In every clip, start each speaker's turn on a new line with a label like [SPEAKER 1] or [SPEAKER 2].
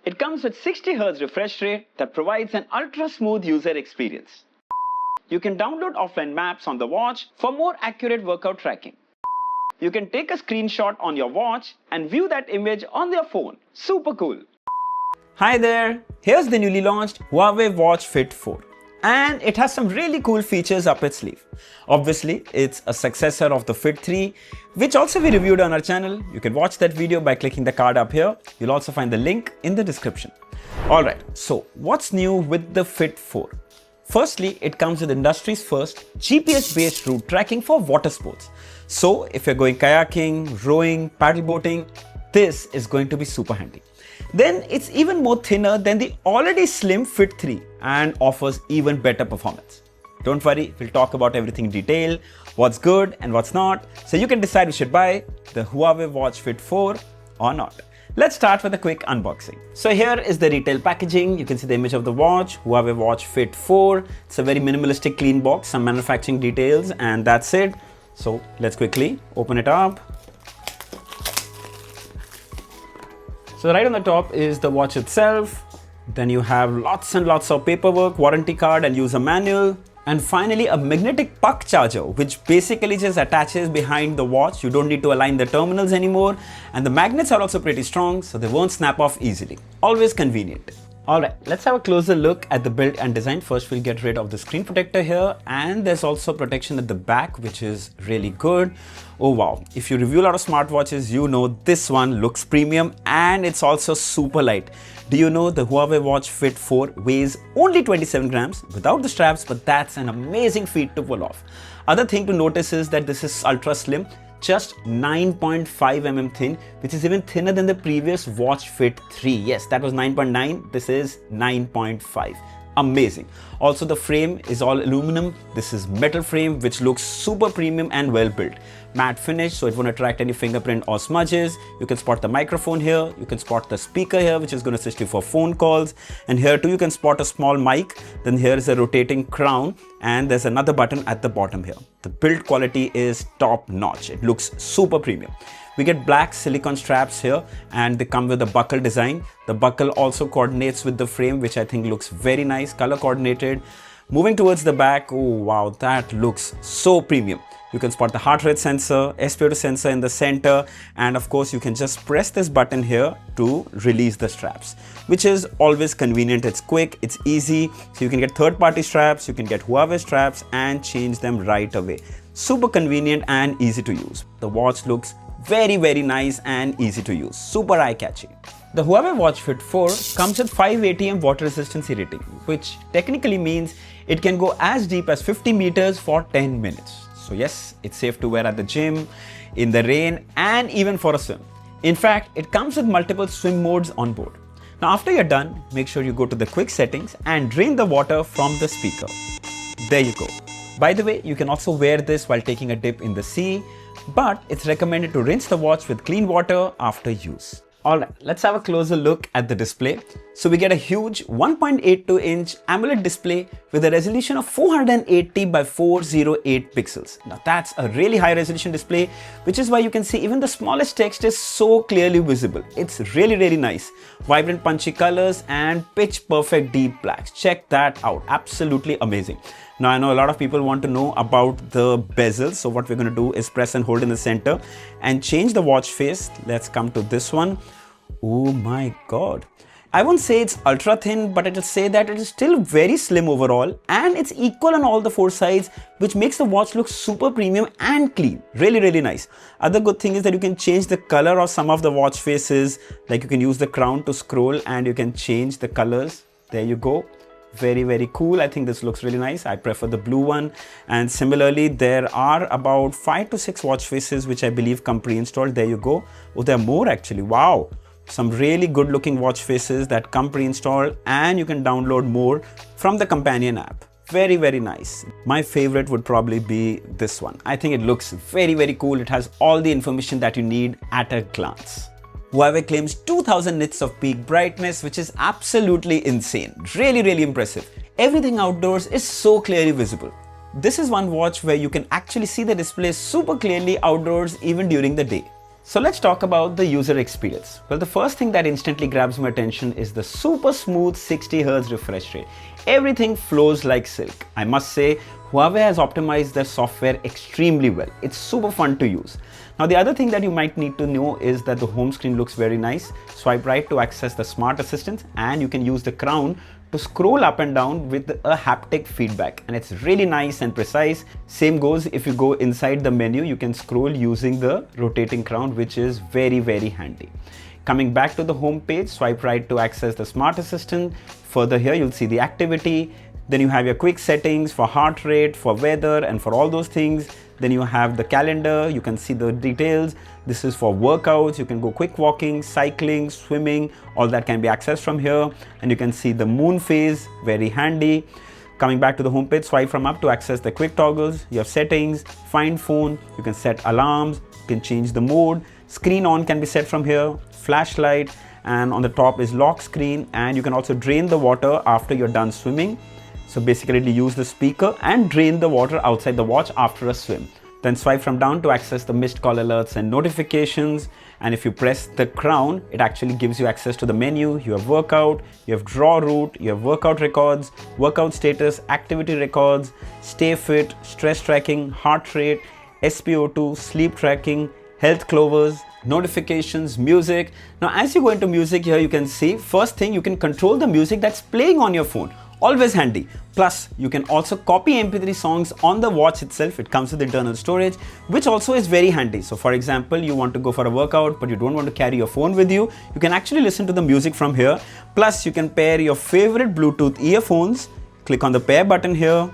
[SPEAKER 1] It comes with 60Hz refresh rate that provides an ultra-smooth user experience. You can download offline maps on the watch for more accurate workout tracking. You can take a screenshot on your watch and view that image on your phone. Super cool! Hi there! Here's the newly launched Huawei Watch Fit 4. And it has some really cool features up its sleeve. Obviously, it's a successor of the Fit 3, which also we reviewed on our channel. You can watch that video by clicking the card up here. You'll also find the link in the description. Alright, so what's new with the Fit 4? Firstly, it comes with industry's first GPS-based route tracking for water sports. So if you're going kayaking, rowing, paddle boating, this is going to be super handy. Then it's even more thinner than the already slim Fit 3 and offers even better performance. Don't worry, we'll talk about everything in detail, what's good and what's not, so you can decide you should buy the Huawei Watch Fit 4 or not. Let's start with a quick unboxing. So here is the retail packaging. You can see the image of the watch, Huawei Watch Fit 4. It's a very minimalistic clean box, some manufacturing details, and that's it. So let's quickly open it up. So right on the top is the watch itself. Then you have lots and lots of paperwork, warranty card and user manual. And finally a magnetic puck charger, which basically just attaches behind the watch. You don't need to align the terminals anymore. And the magnets are also pretty strong, so they won't snap off easily. Always convenient. Alright, let's have a closer look at the build and design. First, we'll get rid of the screen protector here, and there's also protection at the back, which is really good. Oh wow, if you review a lot of smartwatches, you know this one looks premium and it's also super light. Do you know the Huawei Watch Fit 4 weighs only 27 grams without the straps, but that's an amazing feat to pull off. Other thing to notice is that this is ultra slim, just 9.5 mm thin, which is even thinner than the previous Watch Fit 3. Yes, that was 9.9, this is 9.5. Amazing. Also, the frame is all aluminum. This is metal frame, which looks super premium and well built. Matte finish, so it won't attract any fingerprint or smudges. You can spot the microphone here. You can spot the speaker here, which is going to assist you for phone calls. And here too, you can spot a small mic. Then here is a rotating crown, and there's another button at the bottom here. The build quality is top notch. It looks super premium. We get black silicone straps here, and they come with a buckle design. The buckle also coordinates with the frame, which I think looks very nice, color coordinated. Moving towards the back, oh wow, that looks so premium. You can spot the heart rate sensor, SpO2 sensor in the center, and of course you can just press this button here to release the straps, which is always convenient. It's quick, it's easy. So you can get third-party straps, you can get Huawei straps and change them right away. Super convenient and easy to use. The watch looks very nice and easy to use, super eye-catchy. The Huawei Watch Fit 4 comes with 5 ATM water resistance rating, which technically means it can go as deep as 50 meters for 10 minutes. So yes, it's safe to wear at the gym, in the rain, and even for a swim. In fact, it comes with multiple swim modes on board. Now after you're done, make sure you go to the quick settings and drain the water from the speaker. There you go. By the way, you can also wear this while taking a dip in the sea, but it's recommended to rinse the watch with clean water after use. Alright, let's have a closer look at the display. So we get a huge 1.82-inch AMOLED display with a resolution of 480 by 408 pixels. Now that's a really high resolution display, which is why you can see even the smallest text is so clearly visible. It's really nice. Vibrant punchy colors and pitch perfect deep blacks. Check that out. Absolutely amazing. Now I know a lot of people want to know about the bezel. So what we're going to do is press and hold in the center and change the watch face. Let's come to this one. Oh my God. I won't say it's ultra thin, but it'll say that it is still very slim overall, and it's equal on all the four sides, which makes the watch look super premium and clean. Really nice. Other good thing is that you can change the color of some of the watch faces. Like you can use the crown to scroll and you can change the colors. There you go. Very cool. I think this looks really nice. I prefer the blue one. And similarly, there are about 5 to 6 watch faces which I believe come pre-installed. There you go. Oh, there are more actually. Wow. Some really good looking watch faces that come pre-installed, and you can download more from the companion app. Very nice. My favorite would probably be this one. I think it looks very cool. It has all the information that you need at a glance. Huawei claims 2000 nits of peak brightness, which is absolutely insane. Really impressive. Everything outdoors is so clearly visible. This is one watch where you can actually see the display super clearly outdoors even during the day. So let's talk about the user experience. Well, the first thing that instantly grabs my attention is the super smooth 60 Hz refresh rate. Everything flows like silk. I must say, Huawei has optimized their software extremely well. It's super fun to use. Now, the other thing that you might need to know is that the home screen looks very nice. Swipe right to access the smart assistant, and you can use the crown to scroll up and down with a haptic feedback, and it's really nice and precise. Same goes if you go inside the menu, you can scroll using the rotating crown, which is very, very handy. Coming back to the home page, swipe right to access the smart assistant. Further here, you'll see the activity. Then you have your quick settings for heart rate, for weather, and for all those things. Then you have the calendar, you can see the details. This is for workouts, you can go quick walking, cycling, swimming, all that can be accessed from here. And you can see the moon phase, very handy. Coming back to the home page, swipe from up to access the quick toggles. You have settings, find phone, you can set alarms, you can change the mode. Screen on can be set from here, flashlight, and on the top is lock screen, and you can also drain the water after you're done swimming. So basically use the speaker and drain the water outside the watch after a swim. Then swipe from down to access the missed call alerts and notifications. And if you press the crown, it actually gives you access to the menu. You have workout, you have draw route, you have workout records, workout status, activity records, stay fit, stress tracking, heart rate, SpO2, sleep tracking, health clovers, notifications, music. Now, as you go into music here, you can see first thing, you can control the music that's playing on your phone. Always handy. Plus, you can also copy MP3 songs on the watch itself. It comes with internal storage, which also is very handy. So for example, you want to go for a workout, but you don't want to carry your phone with you. You can actually listen to the music from here. Plus, you can pair your favorite Bluetooth earphones. Click on the pair button here,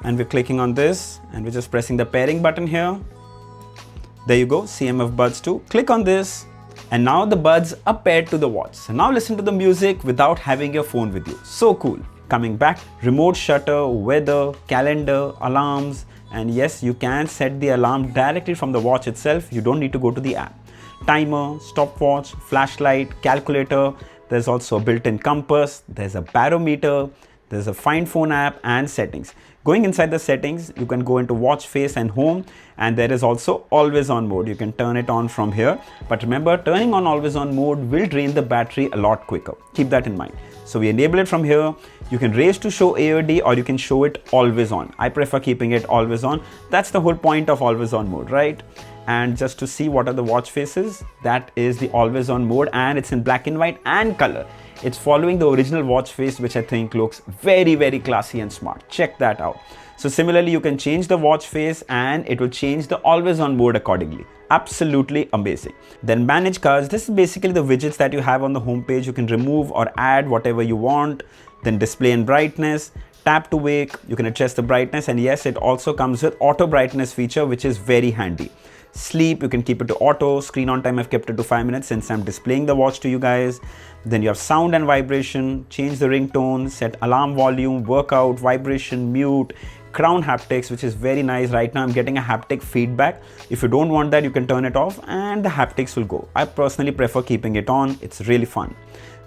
[SPEAKER 1] and we're clicking on this, and we're just pressing the pairing button here. There you go, CMF Buds 2. Click on this, and now the buds are paired to the watch. So now listen to the music without having your phone with you. So cool. Coming back, remote shutter, weather, calendar, alarms, and yes, you can set the alarm directly from the watch itself. You don't need to go to the app. Timer, stopwatch, flashlight, calculator. There's also a built-in compass. There's a barometer. There's a find phone app and settings. Going inside the settings, you can go into watch face and home, and there is also always on mode. You can turn it on from here. But remember, turning on always on mode will drain the battery a lot quicker. Keep that in mind. So we enable it from here. You can raise to show AOD, or you can show it always on. I prefer keeping it always on. That's the whole point of always on mode, right? And just to see what are the watch faces, that is the always on mode, and it's in black and white and color. It's following the original watch face, which I think looks very, very classy and smart. Check that out. So similarly, you can change the watch face and it will change the always on mode accordingly. Absolutely amazing. Then manage cards. This is basically the widgets that you have on the home page. You can remove or add whatever you want. Then display and brightness. Tap to wake. You can adjust the brightness, and yes, it also comes with auto brightness feature, which is very handy. Sleep, you can keep it to auto. Screen on time, I've kept it to 5 minutes since I'm displaying the watch to you guys. Then you have sound and vibration. Change the ringtone, set alarm volume, workout, vibration, mute, crown haptics, which is very nice. Right now I'm getting a haptic feedback. If you don't want that, you can turn it off and the haptics will go. I personally prefer keeping it on. It's really fun.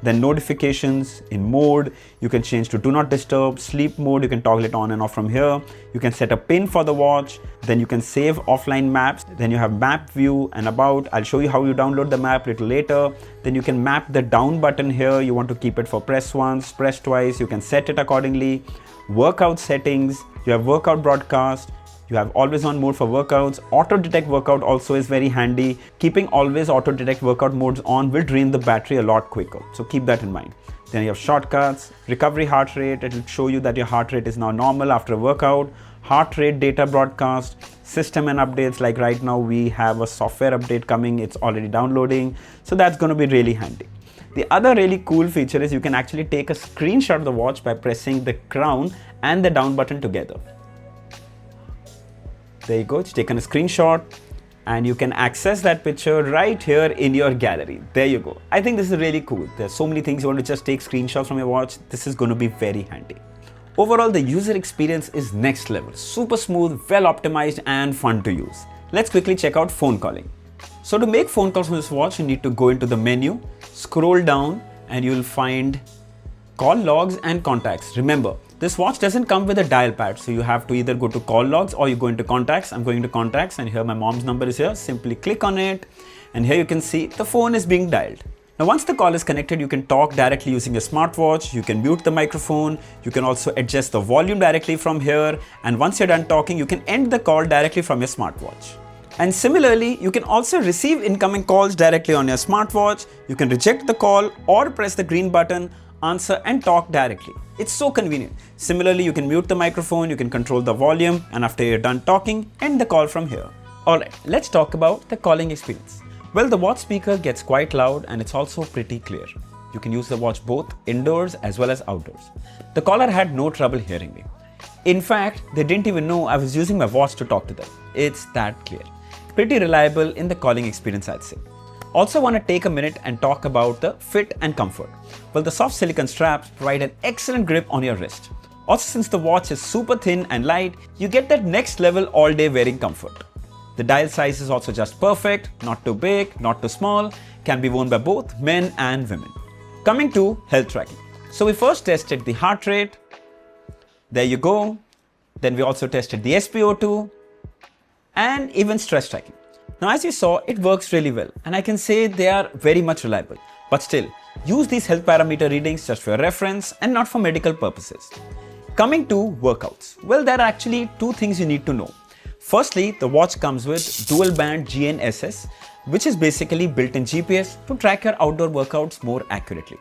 [SPEAKER 1] Then notifications in mode, you can change to do not disturb. Sleep mode, you can toggle it on and off from here. You can set a pin for the watch. Then you can save offline maps. Then you have map view and about. I'll show you how you download the map a little later. Then you can map the down button here. You want to keep it for press once, press twice. You can set it accordingly. Workout settings, you have workout broadcast. You have always on mode for workouts. Auto detect workout also is very handy. Keeping always auto detect workout modes on will drain the battery a lot quicker. So keep that in mind. Then you have shortcuts, recovery heart rate. It will show you that your heart rate is now normal after a workout. Heart rate data broadcast, system and updates. Like right now we have a software update coming. It's already downloading. So that's going to be really handy. The other really cool feature is you can actually take a screenshot of the watch by pressing the crown and the down button together. There you go, it's taken a screenshot and you can access that picture right here in your gallery. There you go. I think this is really cool. There's so many things you want to just take screenshots from your watch. This is going to be very handy. Overall, the user experience is next level. Super smooth, well optimized and fun to use. Let's quickly check out phone calling. So to make phone calls from this watch, you need to go into the menu, scroll down and you'll find call logs and contacts. Remember, this watch doesn't come with a dial pad, so you have to either go to call logs or you go into contacts. I'm going to contacts and here my mom's number is here. Simply click on it. And here you can see the phone is being dialed. Now once the call is connected, you can talk directly using your smartwatch, you can mute the microphone, you can also adjust the volume directly from here, and once you're done talking, you can end the call directly from your smartwatch. And similarly, you can also receive incoming calls directly on your smartwatch, you can reject the call or press the green button, answer and talk directly. It's so convenient. Similarly, you can mute the microphone, you can control the volume, and after you're done talking, end the call from here. Alright, let's talk about the calling experience. Well, the watch speaker gets quite loud and it's also pretty clear. You can use the watch both indoors as well as outdoors. The caller had no trouble hearing me. In fact, they didn't even know I was using my watch to talk to them. It's that clear. Pretty reliable in the calling experience, I'd say. Also want to take a minute and talk about the fit and comfort. Well, the soft silicone straps provide an excellent grip on your wrist. Also, since the watch is super thin and light, you get that next level all day wearing comfort. The dial size is also just perfect, not too big, not too small, can be worn by both men and women. Coming to health tracking. So we first tested the heart rate, there you go. Then we also tested the SpO2 and even stress tracking. Now as you saw, it works really well and I can say they are very much reliable. But still, use these health parameter readings just for your reference and not for medical purposes. Coming to workouts. Well, there are actually two things you need to know. Firstly, the watch comes with dual band GNSS, which is basically built-in GPS to track your outdoor workouts more accurately.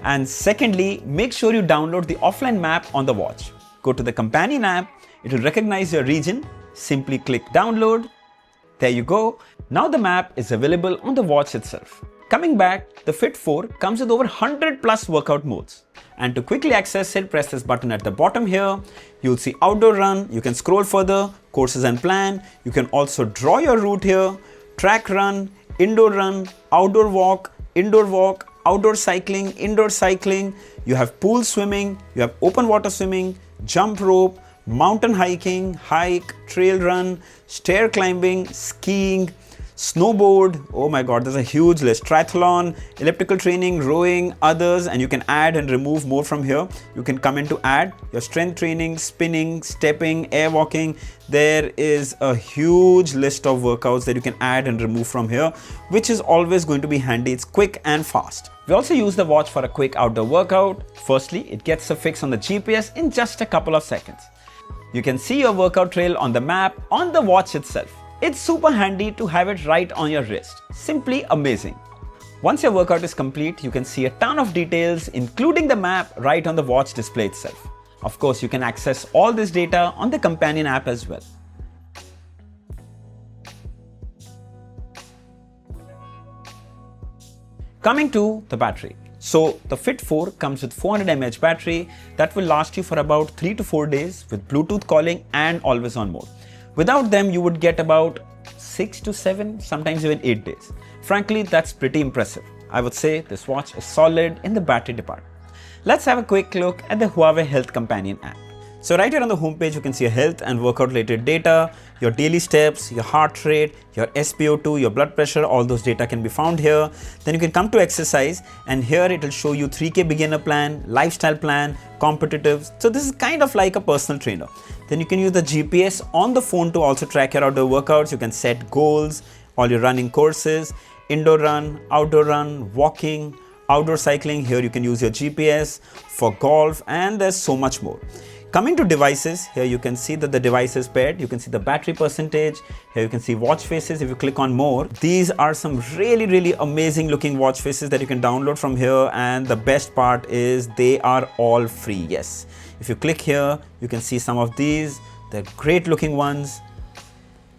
[SPEAKER 1] And secondly, make sure you download the offline map on the watch. Go to the companion app, it will recognize your region, simply click download. There you go. Now the map is available on the watch itself. Coming back, the Fit 4 comes with over 100 plus workout modes. And to quickly access it, press this button at the bottom here. You'll see outdoor run, you can scroll further, courses and plan. You can also draw your route here, track run, outdoor walk, outdoor cycling, indoor cycling. You have pool swimming, you have open water swimming, jump rope, mountain hiking, hike, trail run, stair climbing, skiing, snowboard, oh my god, there's a huge list, triathlon, elliptical training, rowing, others, and you can add and remove more from here. You can come in to add your strength training, spinning, stepping, air walking. There is a huge list of workouts that you can add and remove from here, which is always going to be handy. It's quick and fast. We also use the watch for a quick outdoor workout. Firstly, it gets a fix on the GPS in just a couple of seconds. You can see your workout trail on the map on the watch itself. It's super handy to have it right on your wrist. Simply amazing. Once your workout is complete, you can see a ton of details, including the map right on the watch display itself. Of course, you can access all this data on the companion app as well. Coming to the battery. So the Fit 4 comes with 400 mAh battery that will last you for about 3 to 4 days with Bluetooth calling and always on mode. Without them, you would get about 6 to 7, sometimes even 8 days. Frankly, that's pretty impressive. I would say this watch is solid in the battery department. Let's have a quick look at the Huawei Health Companion app. So right here on the homepage, you can see your health and workout related data, your daily steps, your heart rate, your SpO2, your blood pressure, all those data can be found here. Then you can come to exercise and here it will show you 3K beginner plan, lifestyle plan, competitive. So this is kind of like a personal trainer. Then you can use the GPS on the phone to also track your outdoor workouts. You can set goals, all your running courses, indoor run, outdoor run, walking, outdoor cycling. Here you can use your GPS for golf and there's so much more. Coming to devices, here you can see that the device is paired. You can see the battery percentage. Here you can see watch faces. If you click on more, these are some really amazing looking watch faces that you can download from here. And the best part is they are all free. Yes. If you click here, you can see some of these. They're great looking ones.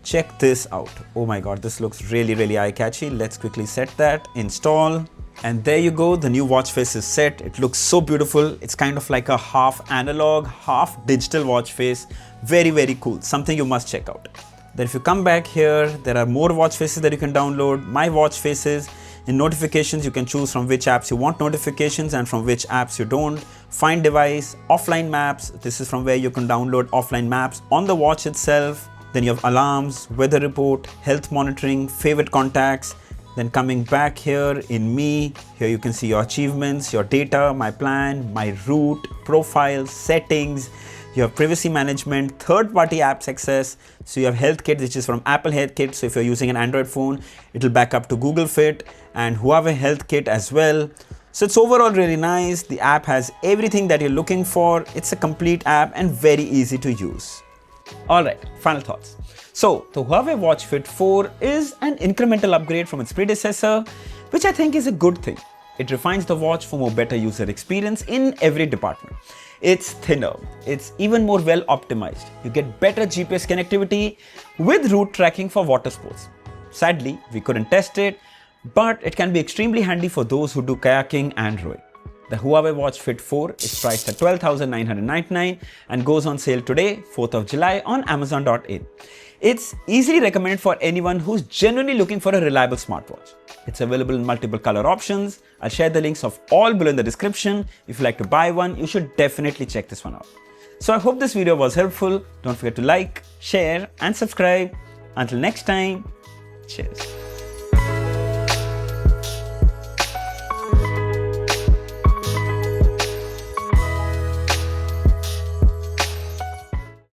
[SPEAKER 1] Check this out. Oh my God, this looks really eye-catchy. Let's quickly set that, install. And there you go, the new watch face is set. It looks so beautiful. It's kind of like a half analog, half digital watch face. Very cool, something you must check out. Then if you come back here, there are more watch faces that you can download. My watch faces. In notifications, you can choose from which apps you want notifications and from which apps you don't. Find device, offline maps. This is from where you can download offline maps on the watch itself. Then you have alarms, weather report, health monitoring, favorite contacts. Then coming back here in me, here you can see your achievements, your data, my plan, my route, profile, settings. You have privacy management, third-party apps access. So you have Health Kit, which is from Apple Health Kit. So if you're using an Android phone, it'll back up to Google Fit and Huawei Health Kit as well. So it's overall really nice. The app has everything that you're looking for. It's a complete app and very easy to use. All right, final thoughts. So the Huawei Watch Fit 4 is an incremental upgrade from its predecessor, which I think is a good thing. It refines the watch for more better user experience in every department. It's thinner, it's even more well optimized. You get better GPS connectivity with route tracking for water sports. Sadly, we couldn't test it, but it can be extremely handy for those who do kayaking and rowing. The Huawei Watch Fit 4 is priced at $12,999 and goes on sale today, 4th of July on Amazon.in. It's easily recommended for anyone who's genuinely looking for a reliable smartwatch. It's available in multiple color options. I'll share the links of all below in the description. If you'd like to buy one, you should definitely check this one out. So I hope this video was helpful. Don't forget to like, share and subscribe. Until next time, cheers.